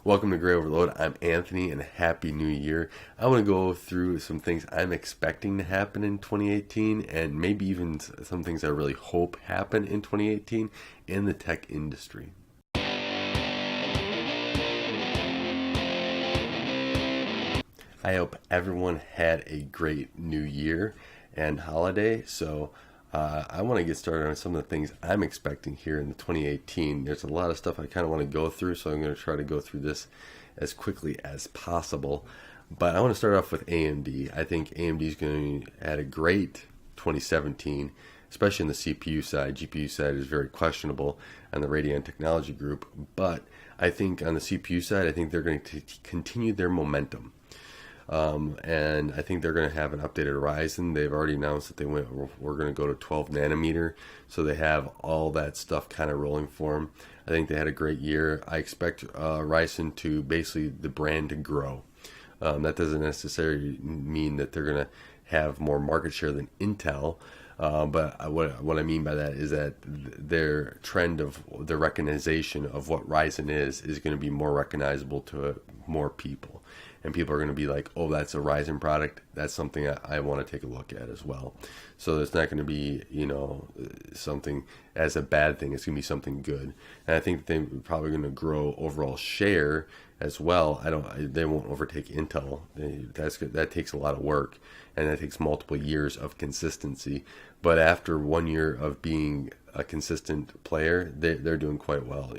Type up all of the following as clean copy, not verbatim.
Welcome to Graya Overload. I'm Anthony and Happy New Year. I want to go through some things I'm expecting to happen in 2018 and maybe even some things I really hope happen in 2018 in the tech industry. I hope everyone had a great new year and holiday. I want to get started on some of the things I'm expecting here in 2018. There's a lot of stuff I kind of want to go through, so I'm going to try to go through this as quickly as possible. But I want to start off with AMD. I think AMD is going to have a great 2017, especially in the CPU side. GPU side is very questionable on the Radeon Technology Group, but I think on the CPU side, I think they're going to continue their momentum. And I think they're going to have an updated Ryzen. They've already announced that we're going to go to 12 nanometer, so they have all that stuff kind of rolling for them. I think they had a great year. I expect Ryzen to basically the brand to grow. That doesn't necessarily mean that they're going to have more market share than Intel. But what I mean by that is that their trend of the recognition of what Ryzen is going to be more recognizable to more people. And people are going to be like, oh, that's a Ryzen product. That's something I want to take a look at as well. So it's not going to be, something as a bad thing. It's going to be something good. And I think they're probably going to grow overall share as well. They won't overtake Intel. That takes a lot of work, and that takes multiple years of consistency. But after 1 year of being a consistent player, they're doing quite well.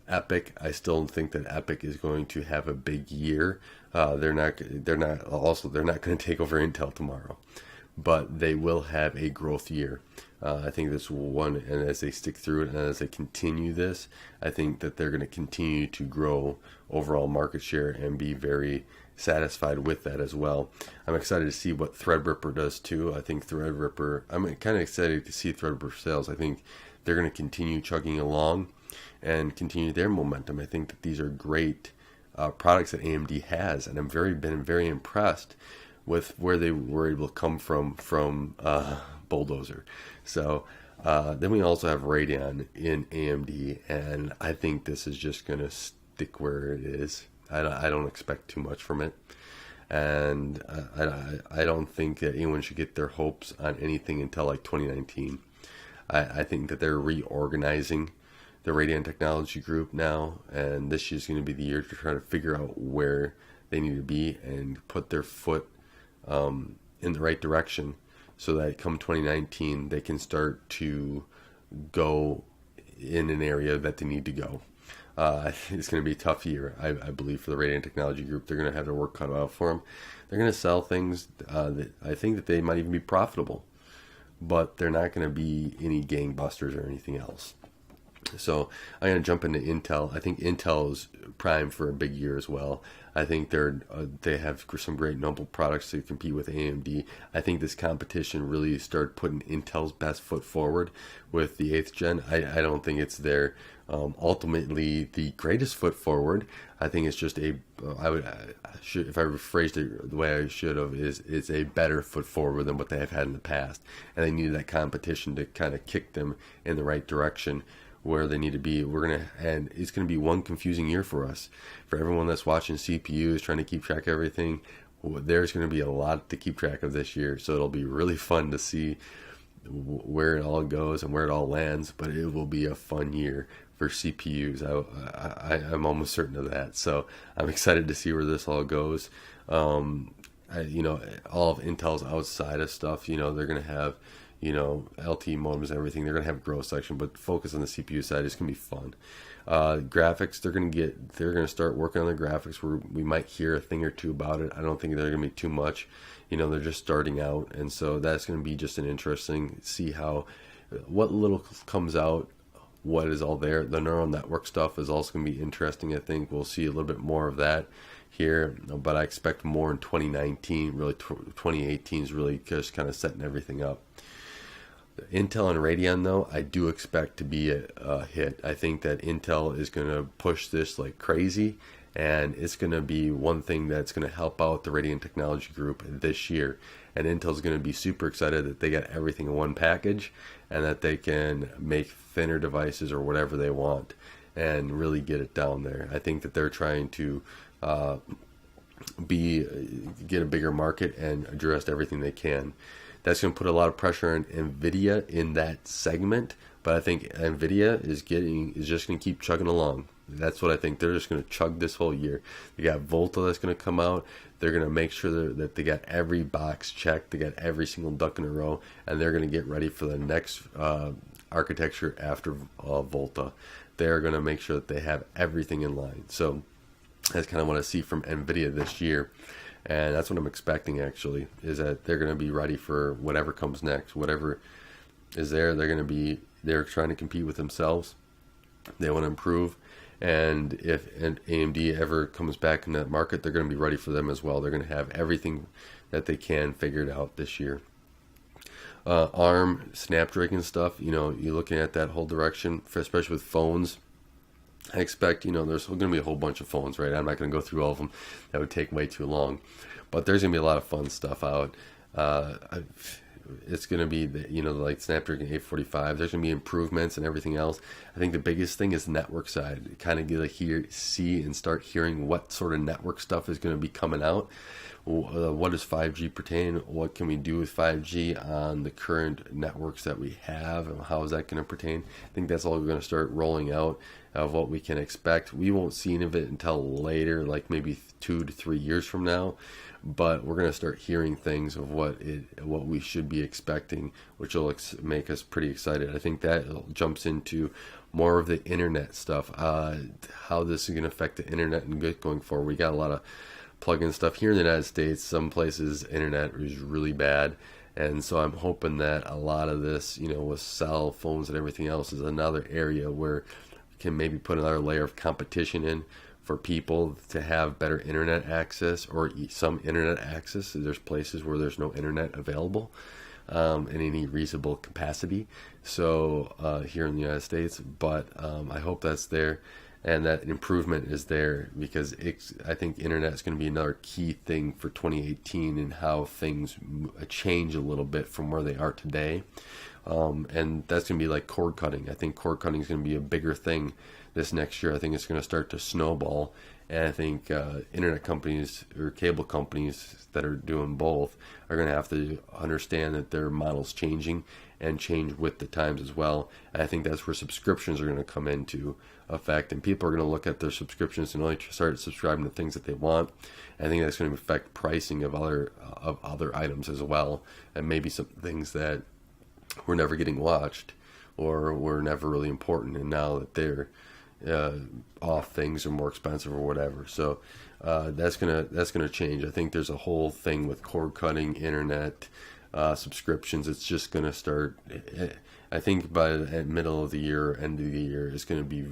Epic, I still think that Epic is going to have a big year. They're not going to take over Intel tomorrow, but they will have a growth year. I think this one, and as they stick through it and as they continue this, I think that they're going to continue to grow overall market share and be very satisfied with that as well. I'm excited to see what Threadripper does too. I think I'm kind of excited to see Threadripper sales. I think they're going to continue chugging along and continue their momentum. I think that these are great products that AMD has, and I've been very impressed with where they were able to come from Bulldozer. So then we also have Radeon in AMD, and I think this is just going to stick where it is. I don't expect too much from it, and I don't think that anyone should get their hopes on anything until like 2019. I think that they're reorganizing the Radeon Technology Group now, and this is going to be the year to try to figure out where they need to be and put their foot in the right direction, so that come 2019 they can start to go in an area that they need to go. It's going to be a tough year, I believe, for the Radeon Technology Group. They're going to have their work cut out for them. They're going to sell things that I think that they might even be profitable, but they're not going to be any gangbusters or anything else. So I'm going to jump into Intel. I think Intel is primed for a big year as well. I think they have some great noble products to compete with AMD. I think this competition really started putting Intel's best foot forward with the 8th gen. I don't think it's their ultimately the greatest foot forward. I think it's just if I rephrased it the way I should have, it's a better foot forward than what they have had in the past. And they needed that competition to kind of kick them in the right direction where they need to be. And it's going to be one confusing year for us. For everyone that's watching CPUs, trying to keep track of everything, there's going to be a lot to keep track of this year. So it'll be really fun to see where it all goes and where it all lands, but it will be a fun year for CPUs. I'm almost certain of that. So I'm excited to see where this all goes. All of Intel's outside of stuff, they're going to have LTE modems and everything. They're going to have a growth section, but focus on the CPU side. It's going to be fun. Graphics, they're going to start working on the graphics where we might hear a thing or two about it. I don't think they're going to be too much. They're just starting out, and so that's going to be just an interesting, see what little comes out, what is all there. The neural network stuff is also going to be interesting. I think we'll see a little bit more of that here, but I expect more in 2019. Really, 2018 is really just kind of setting everything up. Intel and Radeon, though, I do expect to be a hit. I think that Intel is going to push this like crazy, and it's going to be one thing that's going to help out the Radeon Technology Group this year. And Intel's going to be super excited that they got everything in one package and that they can make thinner devices or whatever they want. and really get it down there. I think that they're trying to get a bigger market and address everything they can. That's going to put a lot of pressure on Nvidia in that segment, but I think Nvidia is just going to keep chugging along. That's what I think. They're just going to chug this whole year. They got Volta that's going to come out. They're going to make sure that they got every box checked. They got every single duck in a row, and they're going to get ready for the next architecture after Volta. They're going to make sure that they have everything in line. So that's kind of what I see from Nvidia this year. And that's what I'm expecting, actually, is that they're going to be ready for whatever comes next. Whatever is there, they're trying to compete with themselves. They want to improve. And if an AMD ever comes back in that market, they're going to be ready for them as well. They're going to have everything that they can figured out this year. ARM, Snapdragon stuff, you're looking at that whole direction, especially with phones. I expect, there's going to be a whole bunch of phones, right? I'm not going to go through all of them. That would take way too long. But there's going to be a lot of fun stuff out. It's going to be, like Snapdragon 845. There's going to be improvements and everything else. I think the biggest thing is the network side. Kind of get to see and start hearing what sort of network stuff is going to be coming out. What does 5G pertain? What can we do with 5G on the current networks that we have? And how is that going to pertain? I think that's all we're going to start rolling out of what we can expect. We won't see any of it until later, like maybe 2 to 3 years from now. But we're going to start hearing things of what we should be expecting, which will make us pretty excited. I think that jumps into more of the internet stuff, how this is going to affect the internet and going forward. We got a lot of plug-in stuff here in the United States. Some places internet is really bad, and so I'm hoping that a lot of this, with cell phones and everything else, is another area where we can maybe put another layer of competition in for people to have better internet access, or some internet access. There's places where there's no internet available in any reasonable capacity. So here in the United States, but I hope that's there. And that improvement is there, because I think internet is going to be another key thing for 2018 and how things change a little bit from where they are today. And that's going to be like cord cutting. I think cord cutting is going to be a bigger thing this next year. I think it's going to start to snowball. And I think internet companies or cable companies that are doing both are going to have to understand that their model's changing and change with the times as well. And I think that's where subscriptions are going to come into effect, and people are going to look at their subscriptions and only start subscribing to things that they want. And I think that's going to affect pricing of other items as well, and maybe some things that were never getting watched or were never really important, and now that they're off, things are more expensive or whatever. So that's gonna change. I think there's a whole thing with cord cutting, internet, subscriptions. It's just gonna start. I think by the middle of the year, end of the year, it's gonna be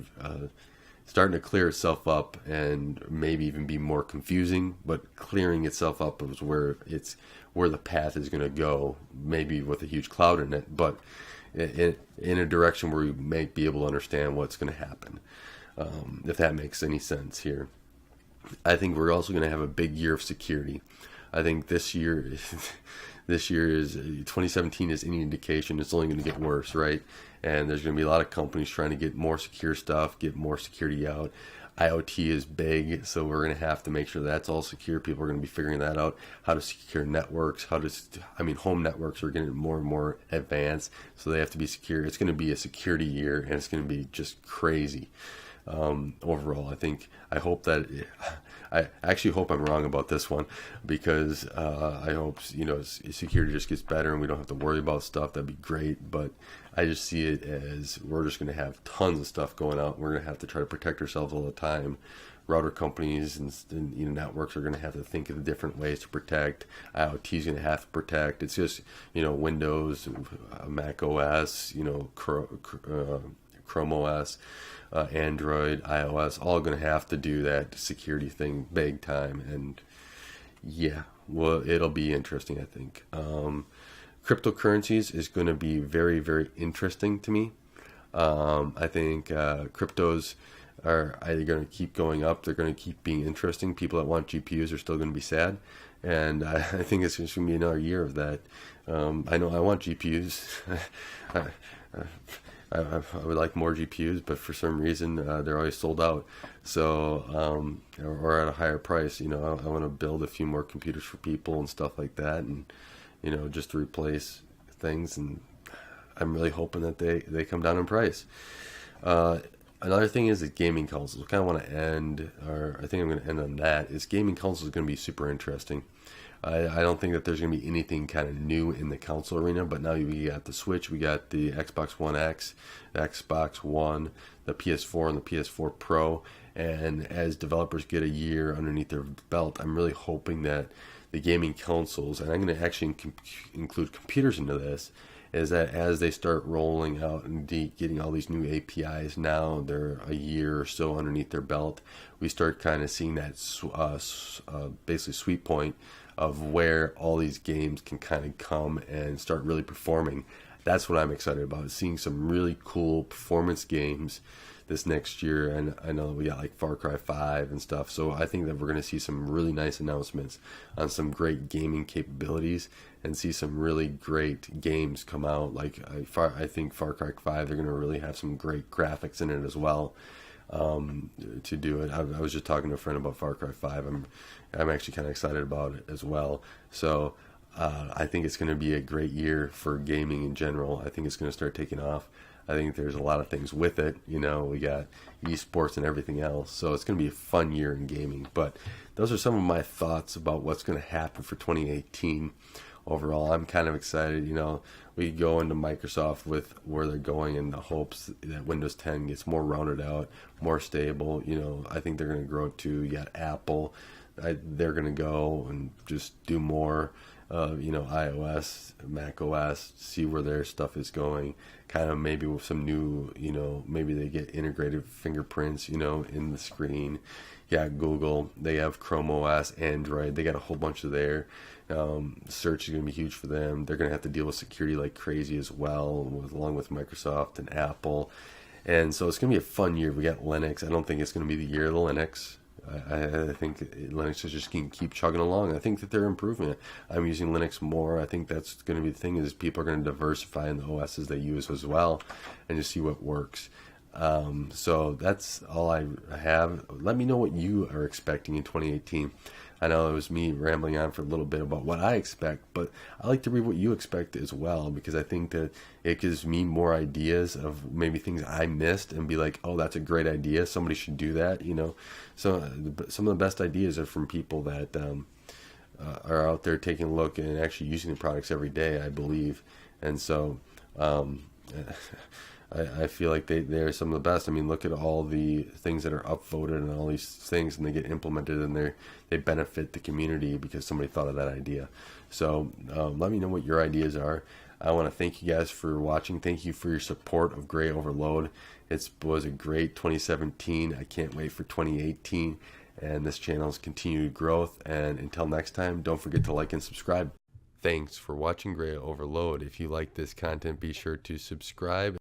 starting to clear itself up, and maybe even be more confusing. But clearing itself up is where the path is gonna go. Maybe with a huge cloud in it, but in a direction where we may be able to understand what's going to happen, if that makes any sense here. I think we're also going to have a big year of security. I think this year is 2017 is any indication, it's only going to get worse, right? And there's going to be a lot of companies trying to get more secure stuff, get more security out. IoT is big, so we're going to have to make sure that's all secure. People are going to be figuring that out, how to secure networks, home networks are getting more and more advanced, so they have to be secure. It's going to be a security year, and it's going to be just crazy. Overall, I actually hope I'm wrong about this one, because I hope security just gets better and we don't have to worry about stuff. That'd be great, but I just see it as we're just going to have tons of stuff going out. We're going to have to try to protect ourselves all the time. Router companies and networks are going to have to think of the different ways to protect. IoT is going to have to protect. It's just Windows, Mac OS, Chrome OS, Android, iOS, all going to have to do that security thing big time. And yeah, well, it'll be interesting, I think. Cryptocurrencies is going to be very, very interesting to me. I think cryptos are either going to keep going up, they're going to keep being interesting. People that want GPUs are still going to be sad. And I think it's just going to be another year of that. I know I want GPUs. I would like more GPUs, but for some reason they're always sold out. So or at a higher price. I want to build a few more computers for people and stuff like that, and just to replace things. And I'm really hoping that they come down in price. Uh, Another thing is that gaming consoles. I kind of want to end, or I think I'm going to end on that. Is gaming consoles is going to be super interesting. I don't think that there's going to be anything kind of new in the console arena, but now we got the Switch, we got the Xbox One X, the Xbox One, the PS4, and the PS4 Pro. And as developers get a year underneath their belt, I'm really hoping that the gaming consoles, and I'm going to actually include computers into this, is that as they start rolling out and getting all these new APIs, now they're a year or so underneath their belt, we start kind of seeing that basically sweet point of where all these games can kind of come and start really performing. That's what I'm excited about, seeing some really cool performance games this next year. And I know we got like Far Cry 5 and stuff, so I think that we're going to see some really nice announcements on some great gaming capabilities and see some really great games come out. Like I think Far Cry 5, they're going to really have some great graphics in it as well. To do it, I was just talking to a friend about Far Cry 5. I'm actually kind of excited about it as well. So I think it's going to be a great year for gaming in general. I think it's going to start taking off. I think there's a lot of things with it. We got esports and everything else. So it's going to be a fun year in gaming. But those are some of my thoughts about what's going to happen for 2018. Overall, I'm kind of excited. We go into Microsoft with where they're going in the hopes that Windows 10 gets more rounded out, more stable. I think they're going to grow too. You got Apple. They're going to go and just do more. iOS, Mac OS, see where their stuff is going. Kind of maybe with some new, maybe they get integrated fingerprints, in the screen. Yeah, Google, they have Chrome OS, Android, they got a whole bunch of their. Search is going to be huge for them. They're going to have to deal with security like crazy as well, along with Microsoft and Apple. And so it's going to be a fun year. We got Linux. I don't think it's going to be the year of the Linux. I think Linux is just going to keep chugging along. I think that they're improving it. I'm using Linux more. I think that's going to be the thing, is people are going to diversify in the OSs they use as well and just see what works. So that's all I have. Let me know what you are expecting in 2018. I know it was me rambling on for a little bit about what I expect, but I like to read what you expect as well, because I think that it gives me more ideas of maybe things I missed and be like, oh, that's a great idea. Somebody should do that, So some of the best ideas are from people that are out there taking a look and actually using the products every day, I believe. And so I feel like they're some of the best. I mean, look at all the things that are upvoted and all these things, and they get implemented, and they benefit the community because somebody thought of that idea. So let me know what your ideas are. I want to thank you guys for watching. Thank you for your support of Graya Overload. It was a great 2017. I can't wait for 2018, and this channel's continued growth. And until next time, don't forget to like and subscribe. Thanks for watching Graya Overload. If you like this content, be sure to subscribe